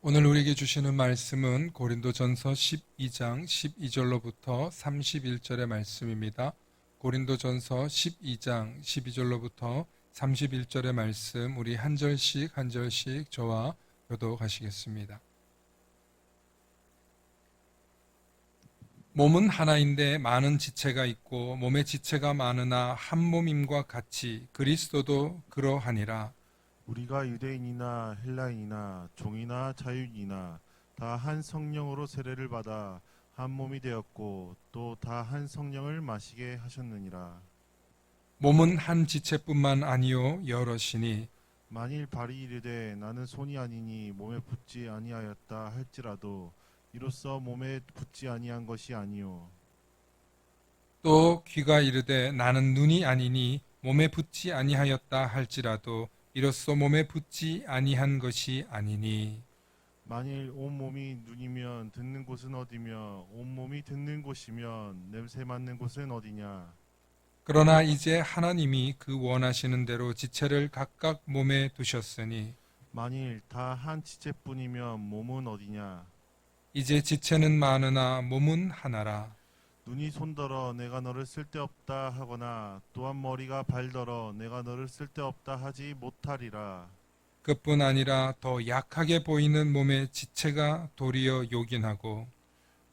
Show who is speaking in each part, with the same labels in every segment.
Speaker 1: 오늘 우리에게 주시는 말씀은 고린도전서 12장 12절로부터 31절의 말씀입니다. 고린도전서 12장 12절로부터 31절의 말씀 우리 한 절씩 한 절씩 저와 교독하시겠습니다. 몸은 하나인데 많은 지체가 있고 몸의 지체가 많으나 한 몸임과 같이 그리스도도 그러하니라.
Speaker 2: 우리가 유대인이나 헬라인이나 종이나 자유인이나 다 한 성령으로 세례를 받아 한 몸이 되었고 또 다 한 성령을 마시게 하셨느니라.
Speaker 1: 몸은 한 지체뿐만 아니요 여럿이니
Speaker 2: 만일 발이 이르되 나는 손이 아니니 몸에 붙지 아니하였다 할지라도 이로써 몸에 붙지 아니한 것이 아니요
Speaker 1: 또 귀가 이르되 나는 눈이 아니니 몸에 붙지 아니하였다 할지라도 이로써 몸에 붙지 아니한 것이 아니니.
Speaker 2: 만일 온 몸이 눈이면 듣는 곳은 어디며 온 몸이 듣는 곳이면 냄새 맡는 곳은 어디냐.
Speaker 1: 그러나 이제 하나님이 그 원하시는 대로 지체를 각각 몸에 두셨으니
Speaker 2: 만일 다 한 지체뿐이면 몸은 어디냐.
Speaker 1: 이제 지체는 많으나 몸은 하나라.
Speaker 2: 눈이 손더러 내가 너를 쓸데없다 하거나 또한 머리가 발더러 내가 너를 쓸데없다 하지 못하리라.
Speaker 1: 그뿐 아니라 더 약하게 보이는 몸의 지체가 도리어 요긴하고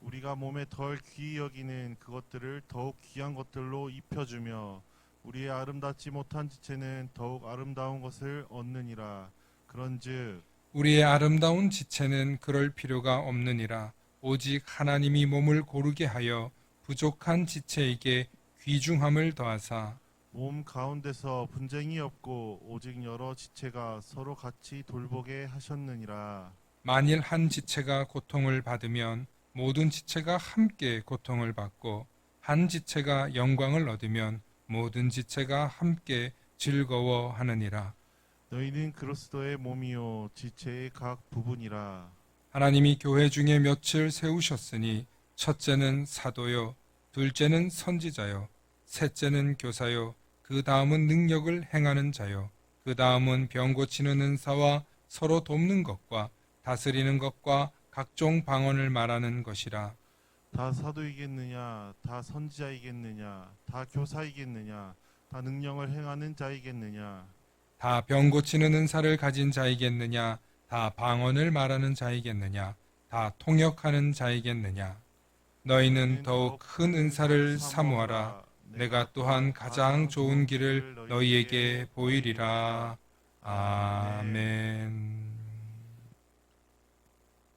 Speaker 2: 우리가 몸에 덜 귀히 여기는 그것들을 더욱 귀한 것들로 입혀주며 우리의 아름답지 못한 지체는 더욱 아름다운 것을 얻느니라. 그런즉
Speaker 1: 우리의 아름다운 지체는 그럴 필요가 없느니라. 오직 하나님이 몸을 고르게 하여 부족한 지체에게 귀중함을 더하사
Speaker 2: 몸 가운데서 분쟁이 없고 오직 여러 지체가 서로 같이 돌보게 하셨느니라.
Speaker 1: 만일 한 지체가 고통을 받으면 모든 지체가 함께 고통을 받고 한 지체가 영광을 얻으면 모든 지체가 함께 즐거워하느니라.
Speaker 2: 너희는 그리스도의 몸이요 지체의 각 부분이라.
Speaker 1: 하나님이 교회 중에 몇을 세우셨으니 첫째는 사도요, 둘째는 선지자요, 셋째는 교사요, 그 다음은 능력을 행하는 자요, 그 다음은 병 고치는 은사와 서로 돕는 것과 다스리는 것과 각종 방언을 말하는 것이라.
Speaker 2: 다 사도이겠느냐 다 선지자이겠느냐 다 교사이겠느냐 다 능력을 행하는 자이겠느냐.
Speaker 1: 다 병 고치는 은사를 가진 자이겠느냐, 다 방언을 말하는 자이겠느냐, 다 통역하는 자이겠느냐. 너희는 더욱 큰 은사를 사모하라. 내가 또한 가장 좋은 길을 너희에게 보이리라. 아멘.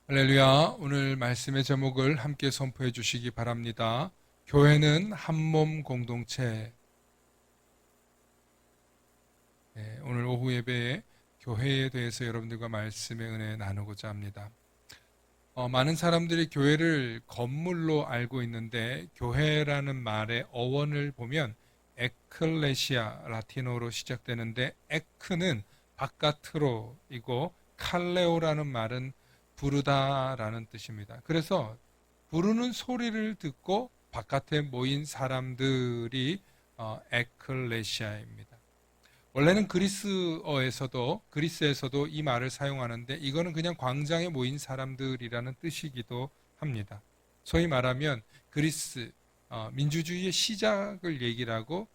Speaker 1: 할렐루야. 오늘 말씀의 제목을 함께 선포해 주시기 바랍니다. 교회는 한 몸 공동체. 네, 오늘 오후 예배에 교회에 대해서 여러분들과 말씀의 은혜 나누고자 합니다. 많은 사람들이 교회를 건물로 알고 있는데 교회라는 말의 어원을 보면 에클레시아 라틴어로 시작되는데 에크는 바깥으로이고 칼레오라는 말은 부르다라는 뜻입니다. 그래서 부르는 소리를 듣고 바깥에 모인 사람들이 에클레시아입니다. 원래는 그리스에서도 이 말을 사용하는데 이거는 그냥 광장에 모인 사람들이라는 뜻이기도 합니다. 소위 말하면 그리스 민주주의의 시작을 얘기를 하고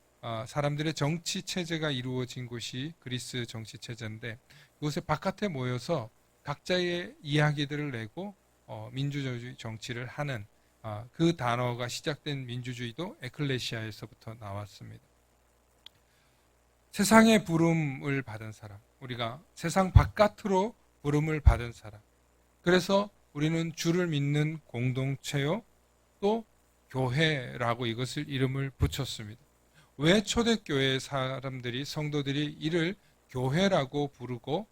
Speaker 1: 사람들의 정치 체제가 이루어진 곳이 그리스 정치 체제인데 그곳에 바깥에 모여서 각자의 이야기들을 내고 민주주의 정치를 하는 그 단어가 시작된 민주주의도 에클레시아에서부터 나왔습니다. 세상의 부름을 받은 사람, 우리가 세상 바깥으로 부름을 받은 사람. 그래서 우리는 주를 믿는 공동체요, 또 교회라고 이것을 이름을 붙였습니다. 왜 초대교회 사람들이, 성도들이 이를 교회라고 부르고,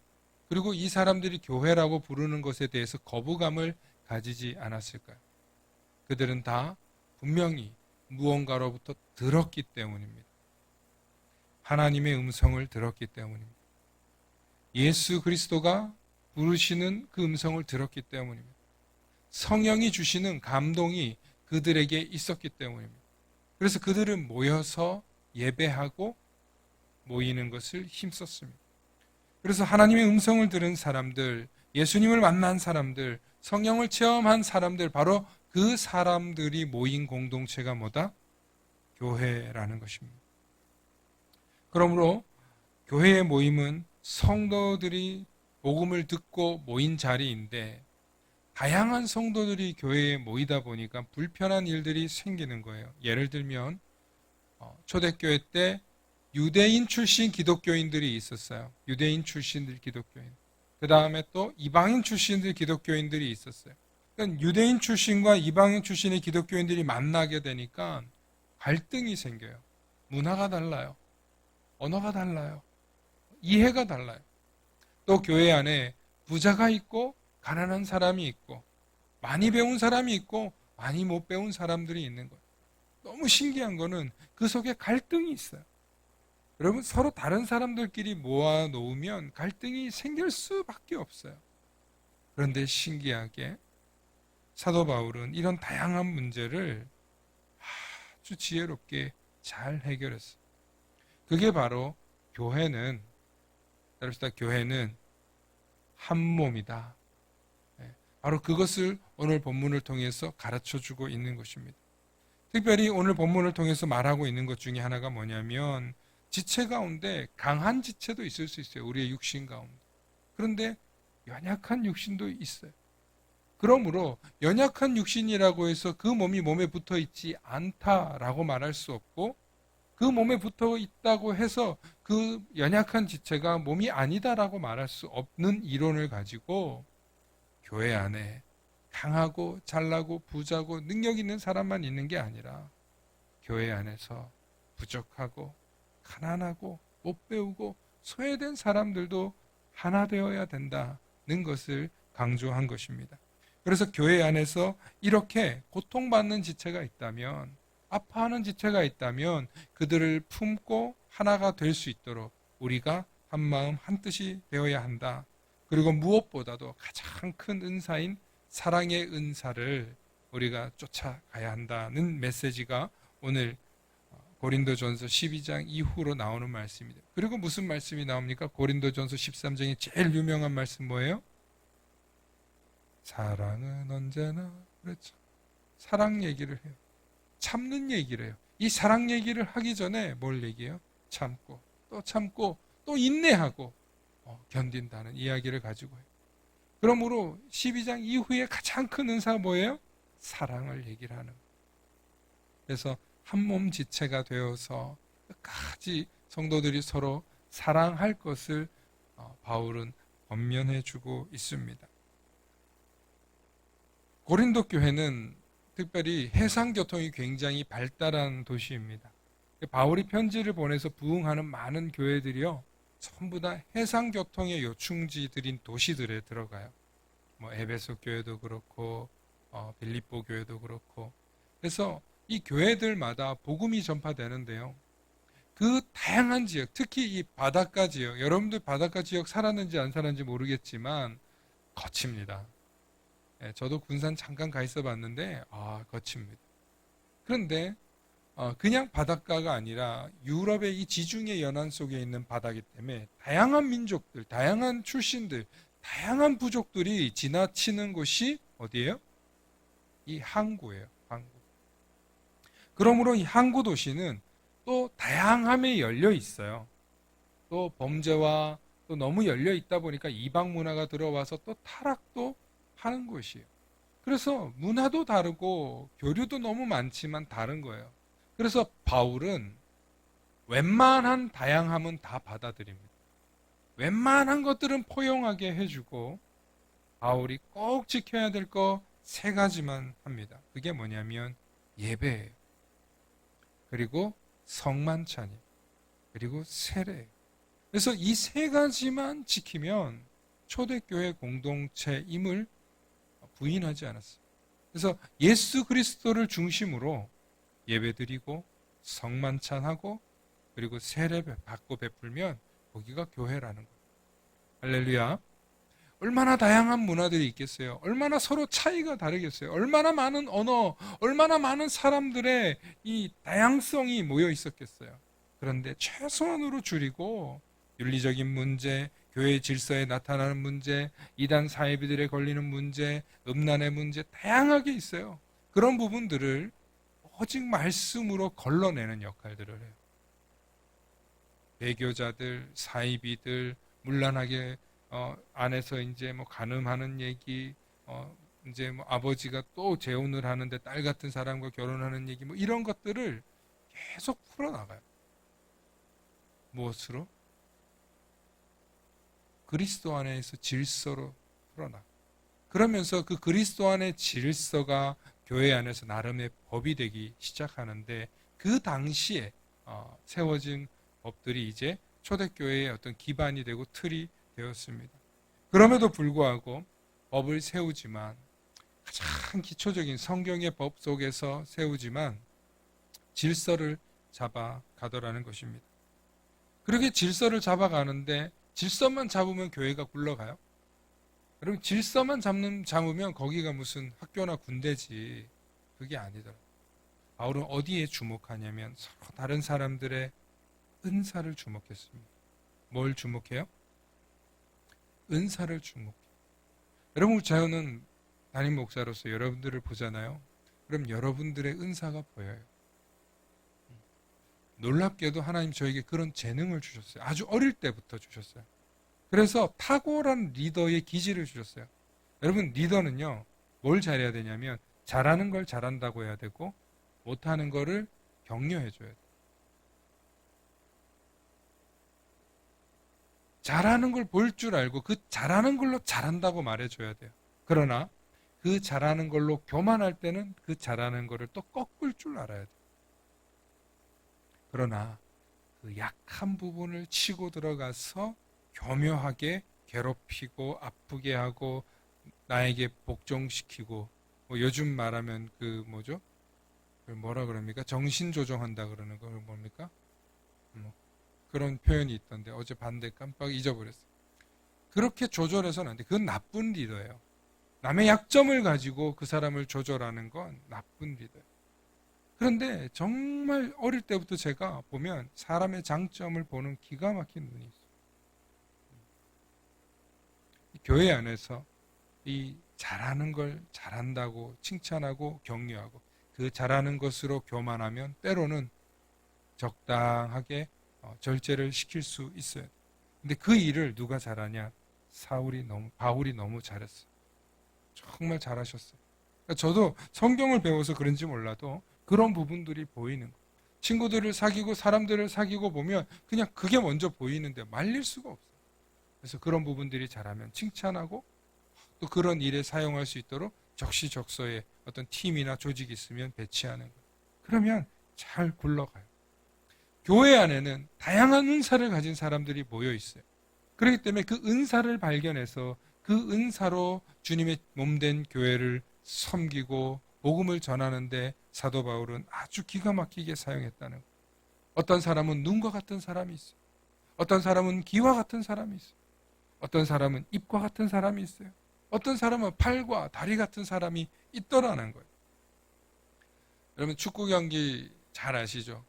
Speaker 1: 그리고 이 사람들이 교회라고 부르는 것에 대해서 거부감을 가지지 않았을까요? 그들은 다 분명히 무언가로부터 들었기 때문입니다. 하나님의 음성을 들었기 때문입니다. 예수 그리스도가 부르시는 그 음성을 들었기 때문입니다. 성령이 주시는 감동이 그들에게 있었기 때문입니다. 그래서 그들은 모여서 예배하고 모이는 것을 힘썼습니다. 그래서 하나님의 음성을 들은 사람들, 예수님을 만난 사람들, 성령을 체험한 사람들, 바로 그 사람들이 모인 공동체가 뭐다? 교회라는 것입니다. 그러므로 교회의 모임은 성도들이 복음을 듣고 모인 자리인데, 다양한 성도들이 교회에 모이다 보니까 불편한 일들이 생기는 거예요. 예를 들면 초대교회 때 유대인 출신 기독교인들이 있었어요. 유대인 출신들 기독교인. 그 다음에 또 이방인 출신들 기독교인들이 있었어요. 그러니까 유대인 출신과 이방인 출신의 기독교인들이 만나게 되니까 갈등이 생겨요. 문화가 달라요. 언어가 달라요. 이해가 달라요. 또 교회 안에 부자가 있고 가난한 사람이 있고 많이 배운 사람이 있고 많이 못 배운 사람들이 있는 거예요. 너무 신기한 거는 그 속에 갈등이 있어요. 여러분, 서로 다른 사람들끼리 모아 놓으면 갈등이 생길 수밖에 없어요. 그런데 신기하게 사도 바울은 이런 다양한 문제를 아주 지혜롭게 잘 해결했어요. 그게 바로 교회는 한 몸이다. 바로 그것을 오늘 본문을 통해서 가르쳐주고 있는 것입니다. 특별히 오늘 본문을 통해서 말하고 있는 것 중에 하나가 뭐냐면, 지체 가운데 강한 지체도 있을 수 있어요. 우리의 육신 가운데. 그런데 연약한 육신도 있어요. 그러므로 연약한 육신이라고 해서 그 몸이 몸에 붙어 있지 않다라고 말할 수 없고, 그 몸에 붙어 있다고 해서 그 연약한 지체가 몸이 아니다라고 말할 수 없는 이론을 가지고 교회 안에 강하고 잘나고 부자고 능력 있는 사람만 있는 게 아니라 교회 안에서 부족하고 가난하고 못 배우고 소외된 사람들도 하나 되어야 된다는 것을 강조한 것입니다. 그래서 교회 안에서 이렇게 고통받는 지체가 있다면, 아파하는 지체가 있다면 그들을 품고 하나가 될 수 있도록 우리가 한 마음 한 뜻이 되어야 한다. 그리고 무엇보다도 가장 큰 은사인 사랑의 은사를 우리가 쫓아가야 한다는 메시지가 오늘 고린도전서 12장 이후로 나오는 말씀입니다. 그리고 무슨 말씀이 나옵니까? 고린도전서 13장의 제일 유명한 말씀 뭐예요? 사랑은 언제나, 그렇죠. 사랑 얘기를 해요. 참는 얘기를 해요. 이 사랑 얘기를 하기 전에 뭘 얘기해요? 참고 또 인내하고 견딘다는 이야기를 가지고 해요. 그러므로 12장 이후에 가장 큰 은사가 뭐예요? 사랑을 얘기를 하는 거예요. 그래서 한 몸 지체가 되어서 끝까지 성도들이 서로 사랑할 것을 바울은 권면해 주고 있습니다. 고린도 교회는 특별히 해상교통이 굉장히 발달한 도시입니다. 바울이 편지를 보내서 부흥하는 많은 교회들이요, 전부 다 해상교통의 요충지들인 도시들에 들어가요. 에베소 교회도 그렇고 빌립보 교회도 그렇고. 그래서 이 교회들마다 복음이 전파되는데요, 그 다양한 지역, 특히 이 바닷가 지역, 여러분들 바닷가 지역 살았는지 안 살았는지 모르겠지만 거칩니다. 저도 군산 잠깐 가 있어 봤는데 거칩니다. 그런데 그냥 바닷가가 아니라 유럽의 이 지중해 연안 속에 있는 바다이기 때문에 다양한 민족들, 다양한 출신들, 다양한 부족들이 지나치는 곳이 어디예요? 이 항구예요. 항구. 그러므로 이 항구 도시는 또 다양함에 열려 있어요. 또 범죄와 또 너무 열려 있다 보니까 이방 문화가 들어와서 또 타락도 하는 곳이에요. 그래서 문화도 다르고 교류도 너무 많지만 다른 거예요. 그래서 바울은 웬만한 다양함은 다 받아들입니다. 웬만한 것들은 포용하게 해주고, 바울이 꼭 지켜야 될 거 3가지만 합니다. 그게 뭐냐면 예배예요. 그리고 성만찬이에요. 그리고 세례예요. 그래서 이 3가지만 지키면 초대교회 공동체임을 부인하지 않았어요. 그래서 예수 그리스도를 중심으로 예배드리고 성만찬하고 그리고 세례 받고 베풀면 거기가 교회라는 거예요. 할렐루야. 얼마나 다양한 문화들이 있겠어요. 얼마나 서로 차이가 다르겠어요. 얼마나 많은 언어, 얼마나 많은 사람들의 이 다양성이 모여 있었겠어요. 그런데 최소한으로 줄이고 윤리적인 문제, 교회 질서에 나타나는 문제, 이단 사이비들에 걸리는 문제, 음란의 문제 다양하게 있어요. 그런 부분들을 오직 말씀으로 걸러내는 역할들을 해요. 배교자들, 사이비들, 문란하게 안에서 이제 뭐 간음하는 얘기, 이제 뭐 아버지가 또 재혼을 하는데 딸 같은 사람과 결혼하는 얘기, 뭐 이런 것들을 계속 풀어나가요. 무엇으로? 그리스도 안에서 질서로 풀어나가. 그러면서 그 그리스도 안의 질서가 교회 안에서 나름의 법이 되기 시작하는데, 그 당시에 세워진 법들이 이제 초대교회의 어떤 기반이 되고 틀이 되었습니다. 그럼에도 불구하고 법을 세우지만, 가장 기초적인 성경의 법 속에서 세우지만 질서를 잡아가더라는 것입니다. 그렇게 질서를 잡아가는데, 질서만 잡으면 교회가 굴러가요? 여러분, 질서만 잡으면 거기가 무슨 학교나 군대지, 그게 아니더라고요. 바울은 어디에 주목하냐면 서로 다른 사람들의 은사를 주목했습니다. 뭘 주목해요? 은사를 주목해요. 여러분, 저는 담임 목사로서 여러분들을 보잖아요. 그럼 여러분들의 은사가 보여요. 놀랍게도 하나님 저에게 그런 재능을 주셨어요. 아주 어릴 때부터 주셨어요. 그래서 탁월한 리더의 기질을 주셨어요. 여러분, 리더는요, 뭘 잘해야 되냐면 잘하는 걸 잘한다고 해야 되고 못하는 거를 격려해 줘야 돼요. 잘하는 걸 볼 줄 알고 그 잘하는 걸로 잘한다고 말해줘야 돼요. 그러나 그 잘하는 걸로 교만할 때는 그 잘하는 거를 또 꺾을 줄 알아야 돼요. 그러나 그 약한 부분을 치고 들어가서 교묘하게 괴롭히고 아프게 하고 나에게 복종시키고, 뭐 요즘 말하면 그 뭐죠? 뭐라 그럽니까? 정신 조종한다 그러는 거 뭡니까? 뭐 그런 표현이 있던데 어제 봤는데 깜빡 잊어버렸어요. 그렇게 조절해서는 안 돼. 그건 나쁜 리더예요. 남의 약점을 가지고 그 사람을 조절하는 건 나쁜 리더예요. 그런데 정말 어릴 때부터 제가 보면 사람의 장점을 보는 기가 막힌 눈이 있어요. 교회 안에서 이 잘하는 걸 잘한다고 칭찬하고 격려하고, 그 잘하는 것으로 교만하면 때로는 적당하게 절제를 시킬 수 있어요. 근데 그 일을 누가 잘하냐? 바울이 너무 잘했어요. 정말 잘하셨어요. 그러니까 저도 성경을 배워서 그런지 몰라도 그런 부분들이 보이는 거예요. 친구들을 사귀고 사람들을 사귀고 보면 그냥 그게 먼저 보이는데 말릴 수가 없어요. 그래서 그런 부분들이 잘하면 칭찬하고, 또 그런 일에 사용할 수 있도록 적시적소에 어떤 팀이나 조직이 있으면 배치하는 거예요. 그러면 잘 굴러가요. 교회 안에는 다양한 은사를 가진 사람들이 모여 있어요. 그렇기 때문에 그 은사를 발견해서 그 은사로 주님의 몸된 교회를 섬기고 복음을 전하는데 사도 바울은 아주 기가 막히게 사용했다는 거예요. 어떤 사람은 눈과 같은 사람이 있어요. 어떤 사람은 귀와 같은 사람이 있어요. 어떤 사람은 입과 같은 사람이 있어요. 어떤 사람은 팔과 다리 같은 사람이 있더라는 거예요. 여러분, 축구 경기 잘 아시죠?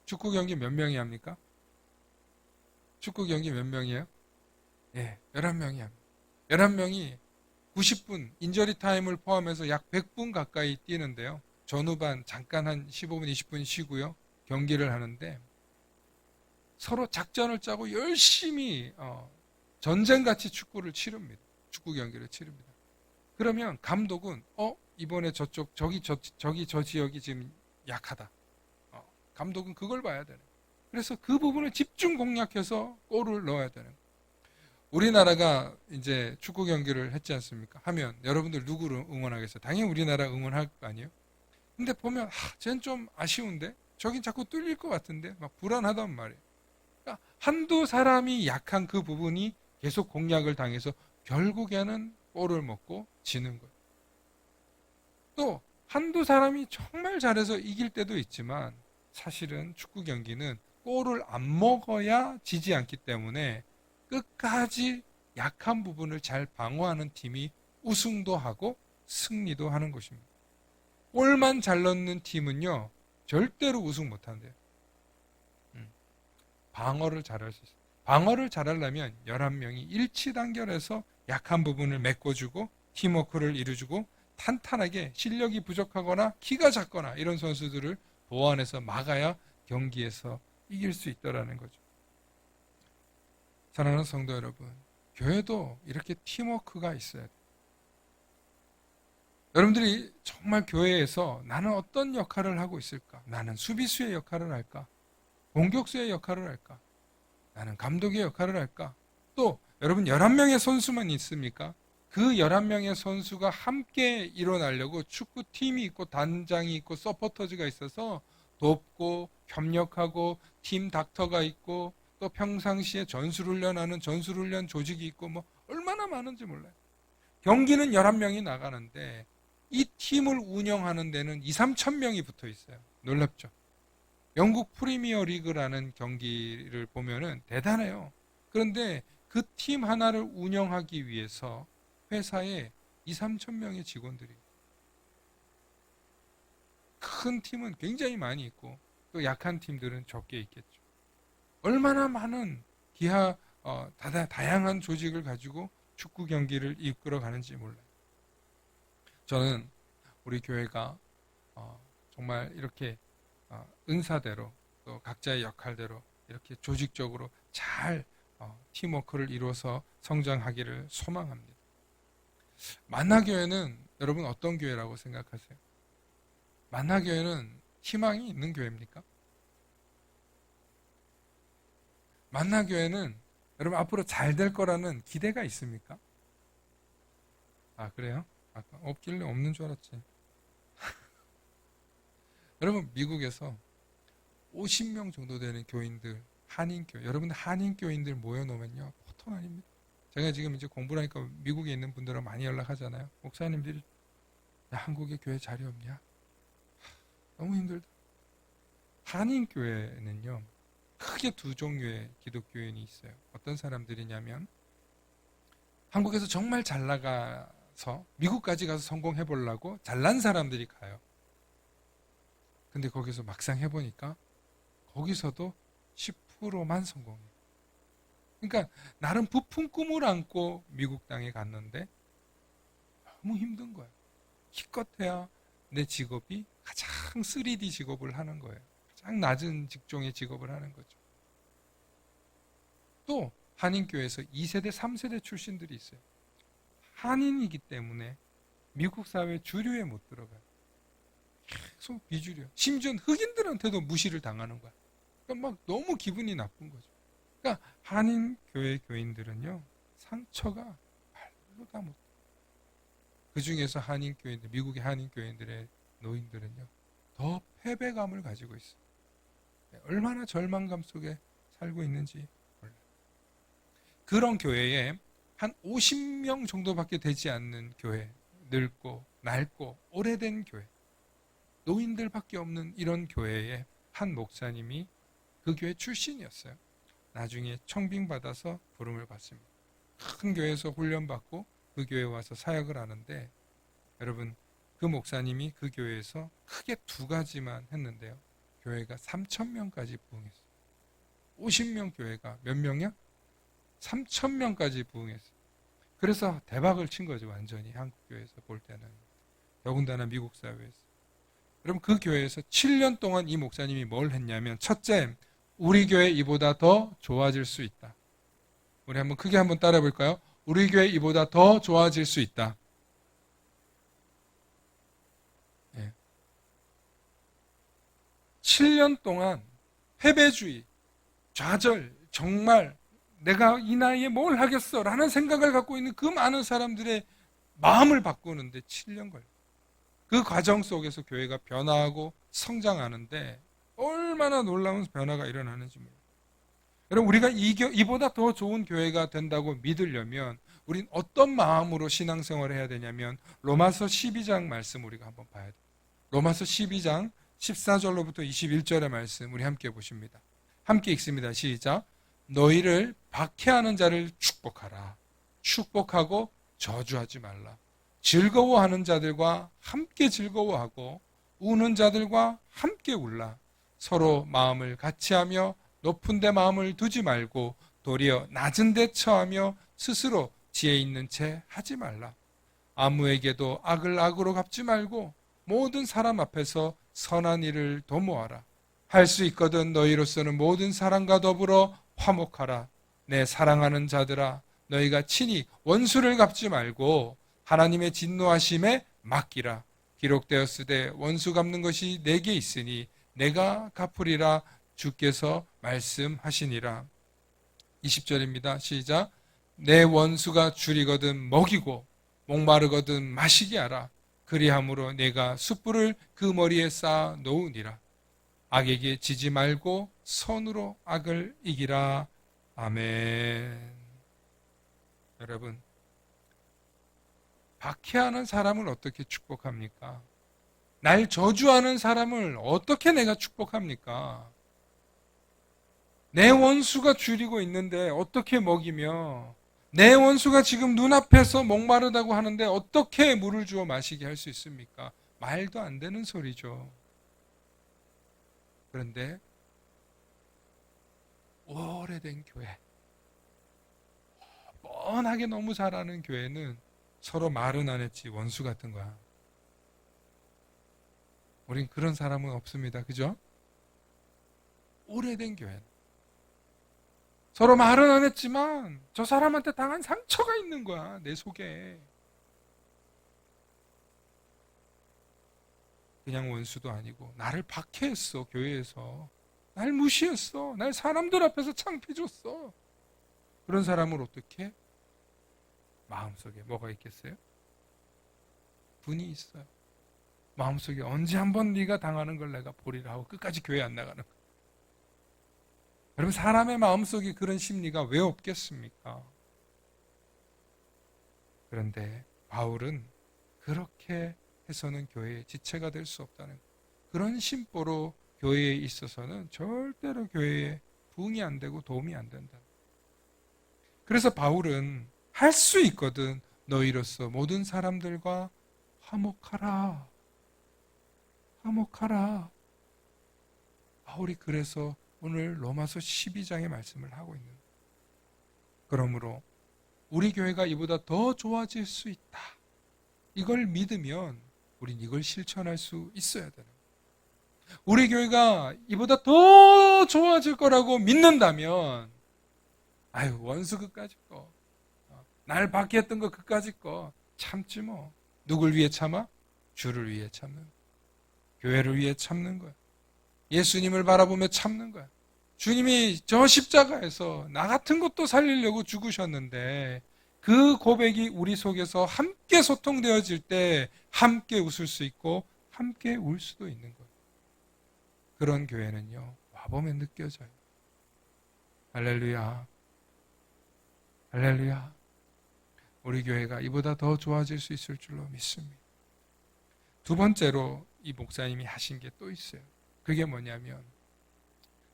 Speaker 1: 축구 경기 몇 명이 합니까? 축구 경기 몇 명이에요? 예, 11명이 합니다. 11명이 90분, 인저리 타임을 포함해서 약 100분 가까이 뛰는데요. 전후반 잠깐 한 15분, 20분 쉬고요. 경기를 하는데 서로 작전을 짜고 열심히 전쟁같이 축구를 치릅니다. 축구 경기를 치릅니다. 그러면 감독은 이번에 저기 저 지역이 지금 약하다. 감독은 그걸 봐야 되는 거예요. 그래서 그 부분을 집중 공략해서 골을 넣어야 되는 거예요. 우리나라가 이제 축구 경기를 했지 않습니까? 하면 여러분들 누구를 응원하겠어요? 당연히 우리나라 응원할 거 아니에요? 근데 보면 쟤는 좀 아쉬운데? 저긴 자꾸 뚫릴 것 같은데? 막 불안하단 말이에요. 그러니까 한두 사람이 약한 그 부분이 계속 공략을 당해서 결국에는 골을 먹고 지는 거예요. 또 한두 사람이 정말 잘해서 이길 때도 있지만 사실은 축구 경기는 골을 안 먹어야 지지 않기 때문에 끝까지 약한 부분을 잘 방어하는 팀이 우승도 하고 승리도 하는 것입니다. 골만 잘 넣는 팀은요, 절대로 우승 못한대요. 방어를 잘할 수 있어요. 방어를 잘하려면 11명이 일치단결해서 약한 부분을 메꿔주고 팀워크를 이루어주고 탄탄하게 실력이 부족하거나 키가 작거나 이런 선수들을 보완해서 막아야 경기에서 이길 수 있다는 거죠. 사랑하는 성도 여러분, 교회도 이렇게 팀워크가 있어야 돼요. 여러분들이 정말 교회에서 나는 어떤 역할을 하고 있을까? 나는 수비수의 역할을 할까? 공격수의 역할을 할까? 나는 감독의 역할을 할까? 또 여러분 11명의 선수만 있습니까? 그 11명의 선수가 함께 일어나려고 축구팀이 있고 단장이 있고 서포터즈가 있어서 돕고 협력하고 팀 닥터가 있고 또 평상시에 전술훈련하는 전술훈련 조직이 있고 뭐 얼마나 많은지 몰라요. 경기는 11명이 나가는데 이 팀을 운영하는 데는 2, 3천 명이 붙어 있어요. 놀랍죠? 영국 프리미어 리그라는 경기를 보면은 대단해요. 그런데 그 팀 하나를 운영하기 위해서 회사에 2, 3천 명의 직원들이 큰 팀은 굉장히 많이 있고 또 약한 팀들은 적게 있겠죠. 얼마나 많은 다양한 조직을 가지고 축구 경기를 이끌어 가는지 몰라요. 저는 우리 교회가 정말 이렇게 은사대로 또 각자의 역할대로 이렇게 조직적으로 잘 팀워크를 이루어서 성장하기를 소망합니다. 만나교회는 여러분 어떤 교회라고 생각하세요? 만나교회는 희망이 있는 교회입니까? 만나교회는 여러분 앞으로 잘 될 거라는 기대가 있습니까? 아, 그래요? 아까 없길래 없는 줄 알았지. 여러분 미국에서 50명 정도 되는 교인들, 한인교회, 여러분들 한인교인들 모여놓으면요 보통 아닙니다. 제가 지금 이제 공부를 하니까 미국에 있는 분들하고 많이 연락하잖아요. 목사님들이 야, 한국에 교회 자리 없냐? 너무 힘들다. 한인교회는요 크게 두 종류의 기독교인이 있어요. 어떤 사람들이냐면 한국에서 정말 잘 나가서 미국까지 가서 성공해 보려고 잘난 사람들이 가요. 근데 거기서 막상 해보니까 거기서도 10%만 성공해요. 그러니까 나름 부푼 꿈을 안고 미국 땅에 갔는데 너무 힘든 거예요. 기껏해야 내 직업이 가장 3D 직업을 하는 거예요. 가장 낮은 직종의 직업을 하는 거죠. 또 한인교회에서 2세대, 3세대 출신들이 있어요. 한인이기 때문에 미국 사회 주류에 못 들어가요. 계속 비주류. 심지어 흑인들한테도 무시를 당하는 거야. 그러니까 막 너무 기분이 나쁜 거죠. 그러니까 한인교회 교인들은요 상처가 말로 다 못해요. 그 중에서 한인교인들, 미국의 한인교인들의 노인들은요 더 패배감을 가지고 있어요. 얼마나 절망감 속에 살고 있는지 몰라요. 그런 교회에 한 50명 정도밖에 되지 않는 교회, 늙고 낡고 오래된 교회, 노인들밖에 없는 이런 교회에 한 목사님이 그 교회 출신이었어요. 나중에 청빙받아서 부름을 받습니다. 큰 교회에서 훈련받고 그 교회에 와서 사역을 하는데 여러분 그 목사님이 그 교회에서 크게 2가지만 했는데요. 교회가 3,000명까지 부흥했어요. 50명 교회가 몇 명이야? 3,000명까지 부흥했어요. 그래서 대박을 친 거죠. 완전히 한국 교회에서 볼 때는. 더군다나 미국 사회에서. 여러분 그 교회에서 7년 동안 이 목사님이 뭘 했냐면 첫째, 우리 교회 이보다 더 좋아질 수 있다. 우리 한번 크게 한번 따라 볼까요? 우리 교회 이보다 더 좋아질 수 있다. 예. 7년 동안 패배주의, 좌절, 정말 내가 이 나이에 뭘 하겠어 라는 생각을 갖고 있는 그 많은 사람들의 마음을 바꾸는데 7년 걸려요. 그 과정 속에서 교회가 변화하고 성장하는데 얼마나 놀라운 변화가 일어나는지 몰라요. 여러분 우리가 이보다 더 좋은 교회가 된다고 믿으려면 우린 어떤 마음으로 신앙생활을 해야 되냐면 로마서 12장 말씀 우리가 한번 봐야 돼요. 로마서 12장 14절로부터 21절의 말씀 우리 함께 보십니다. 함께 읽습니다. 시작. 너희를 박해하는 자를 축복하라. 축복하고 저주하지 말라. 즐거워하는 자들과 함께 즐거워하고 우는 자들과 함께 울라. 서로 마음을 같이하며 높은 데 마음을 두지 말고 도리어 낮은 데 처하며 스스로 지혜 있는 채 하지 말라. 아무에게도 악을 악으로 갚지 말고 모든 사람 앞에서 선한 일을 도모하라. 할 수 있거든 너희로서는 모든 사람과 더불어 화목하라. 내 사랑하는 자들아, 너희가 친히 원수를 갚지 말고 하나님의 진노하심에 맡기라. 기록되었으되 원수 갚는 것이 내게 있으니 내가 갚으리라. 주께서 말씀하시니라. 20절입니다. 시작. 내 원수가 줄이거든 먹이고 목마르거든 마시게 하라. 그리함으로 내가 숯불을 그 머리에 쌓아 놓으니라. 악에게 지지 말고 선으로 악을 이기라. 아멘. 여러분, 박해하는 사람을 어떻게 축복합니까? 날 저주하는 사람을 어떻게 내가 축복합니까? 내 원수가 줄이고 있는데 어떻게 먹이며, 내 원수가 지금 눈앞에서 목마르다고 하는데 어떻게 물을 주어 마시게 할 수 있습니까? 말도 안 되는 소리죠. 그런데 오래된 교회, 뻔하게 너무 잘하는 교회는 서로 말은 안 했지 원수 같은 거야. 우린 그런 사람은 없습니다. 그죠? 오래된 교회는 서로 말은 안 했지만 저 사람한테 당한 상처가 있는 거야, 내 속에. 그냥 원수도 아니고 나를 박해했어. 교회에서 날 무시했어. 날 사람들 앞에서 창피해줬어. 그런 사람을 어떻게? 마음속에 뭐가 있겠어요? 분이 있어요. 마음속에 언제 한번 네가 당하는 걸 내가 보리라 하고 끝까지 교회 안 나가는 거예요. 여러분, 사람의 마음속에 그런 심리가 왜 없겠습니까? 그런데 바울은 그렇게 해서는 교회의 지체가 될 수 없다는 거예요. 그런 심보로 교회에 있어서는 절대로 교회에 부응이 안 되고 도움이 안 된다. 그래서 바울은 할 수 있거든 너희로서 모든 사람들과 화목하라. 화목하라. 바울이 그래서 오늘 로마서 12장의 말씀을 하고 있는 거예요. 그러므로 우리 교회가 이보다 더 좋아질 수 있다. 이걸 믿으면 우린 이걸 실천할 수 있어야 되는 거예요. 우리 교회가 이보다 더 좋아질 거라고 믿는다면 아유, 원수 그까짓 거, 날 박해했던 거 그까짓 거 참지 뭐. 누굴 위해 참아? 주를 위해 참는 거야. 교회를 위해 참는 거야. 예수님을 바라보며 참는 거야. 주님이 저 십자가에서 나 같은 것도 살리려고 죽으셨는데 그 고백이 우리 속에서 함께 소통되어질 때 함께 웃을 수 있고 함께 울 수도 있는 거예요. 그런 교회는요, 와보면 느껴져요. 할렐루야. 할렐루야. 우리 교회가 이보다 더 좋아질 수 있을 줄로 믿습니다. 두 번째로 이 목사님이 하신 게 또 있어요. 그게 뭐냐면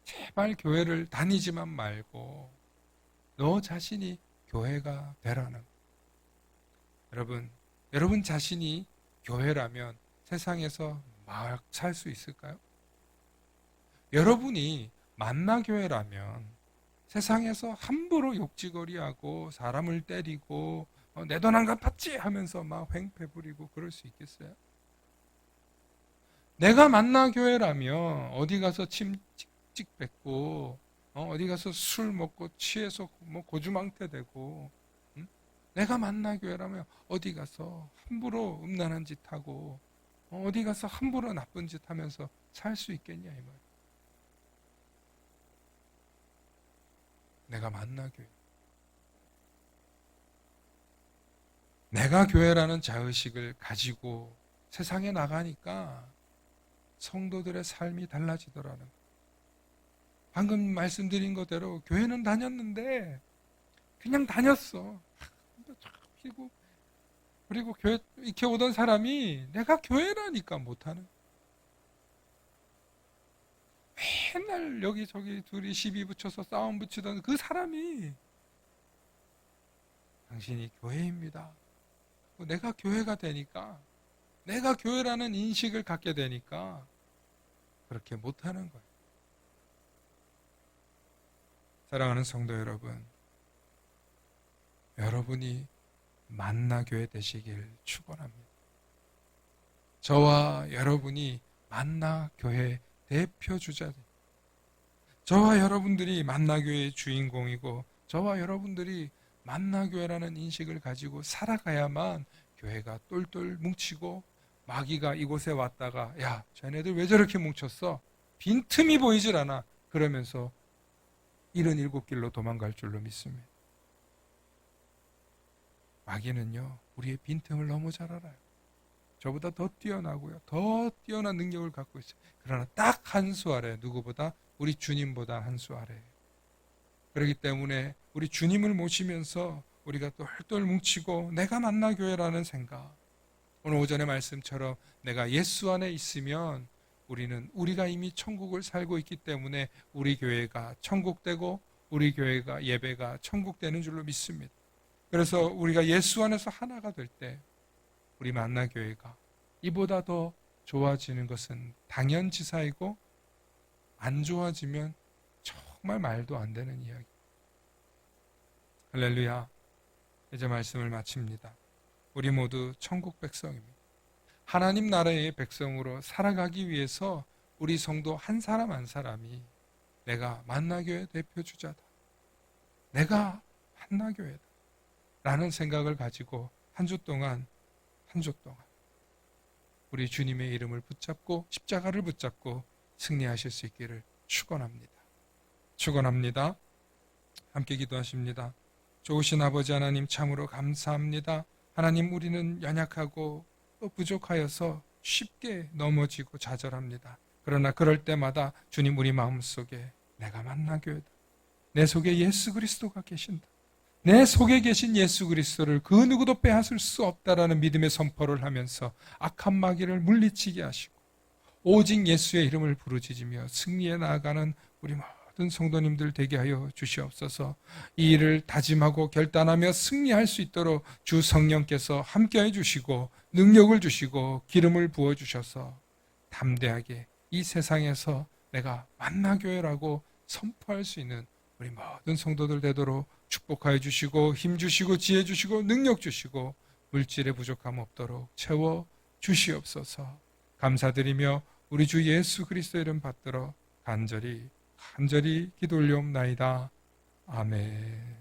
Speaker 1: 제발 교회를 다니지만 말고 너 자신이 교회가 되라는 거예요. 여러분 자신이 교회라면 세상에서 막 살 수 있을까요? 여러분이 만나교회라면 세상에서 함부로 욕지거리하고 사람을 때리고 내 돈 안 갚았지 하면서 막 횡패 부리고 그럴 수 있겠어요? 내가 만나교회라면 어디 가서 침 찍찍 뱉고 어디 가서 술 먹고 취해서 뭐 고주망태 되고, 응? 내가 만나교회라면 어디 가서 함부로 음란한 짓 하고 어디 가서 함부로 나쁜 짓 하면서 살 수 있겠냐 이 말. 내가 만나교회. 내가 교회라는 자의식을 가지고 세상에 나가니까 성도들의 삶이 달라지더라는 거예요. 방금 말씀드린 것대로 교회는 다녔는데 그냥 다녔어. 그리고 교회 이렇게 오던 사람이 내가 교회라니까 못하는. 맨날 여기저기 둘이 시비 붙여서 싸움 붙이던 그 사람이 당신이 교회입니다. 내가 교회가 되니까, 내가 교회라는 인식을 갖게 되니까 그렇게 못하는 거예요. 사랑하는 성도 여러분, 여러분이 만나교회 되시길 축원합니다. 저와 여러분이 만나교회 대표 주자들, 저와 여러분들이 만나교회의 주인공이고 저와 여러분들이 만나교회라는 인식을 가지고 살아가야만 교회가 똘똘 뭉치고 마귀가 이곳에 왔다가 야, 쟤네들 왜 저렇게 뭉쳤어? 빈틈이 보이질 않아. 그러면서 77길로 도망갈 줄로 믿습니다. 마귀는요, 우리의 빈틈을 너무 잘 알아요. 저보다 더 뛰어나고요. 더 뛰어난 능력을 갖고 있어요. 그러나 딱 한 수 아래, 누구보다? 우리 주님보다 한 수 아래. 그렇기 때문에 우리 주님을 모시면서 우리가 똘똘 뭉치고 내가 만나교회라는 생각, 오늘 오전의 말씀처럼 내가 예수 안에 있으면 우리가 이미 천국을 살고 있기 때문에 우리 교회가 천국되고 우리 교회가 예배가 천국되는 줄로 믿습니다. 그래서 우리가 예수 안에서 하나가 될 때 우리 만나교회가 이보다 더 좋아지는 것은 당연지사이고 안 좋아지면 정말 말도 안 되는 이야기. 할렐루야. 이제 말씀을 마칩니다. 우리 모두 천국 백성입니다. 하나님 나라의 백성으로 살아가기 위해서 우리 성도 한 사람 한 사람이 내가 만나교회 대표 주자다. 내가 만나교회다. 라는 생각을 가지고 한 주 동안 우리 주님의 이름을 붙잡고 십자가를 붙잡고 승리하실 수 있기를 축원합니다. 축원합니다. 함께 기도하십니다. 좋으신 아버지 하나님 참으로 감사합니다. 하나님, 우리는 연약하고 또 부족하여서 쉽게 넘어지고 좌절합니다. 그러나 그럴 때마다 주님, 우리 마음속에 내가 만나교회다. 내 속에 예수 그리스도가 계신다. 내 속에 계신 예수 그리스도를 그 누구도 빼앗을 수 없다라는 믿음의 선포를 하면서 악한 마귀를 물리치게 하시고 오직 예수의 이름을 부르짖으며 승리해 나아가는 우리 모든 성도님들 되게 하여 주시옵소서. 이 일을 다짐하고 결단하며 승리할 수 있도록 주 성령께서 함께해 주시고 능력을 주시고 기름을 부어주셔서 담대하게 이 세상에서 내가 만나교회라고 선포할 수 있는 우리 모든 성도들 되도록 축복하여 주시고 힘 주시고 지혜 주시고 능력 주시고 물질의 부족함 없도록 채워 주시옵소서. 감사드리며 우리 주 예수 그리스도 이름 받들어 간절히 기도 올리옵나이다. 아멘.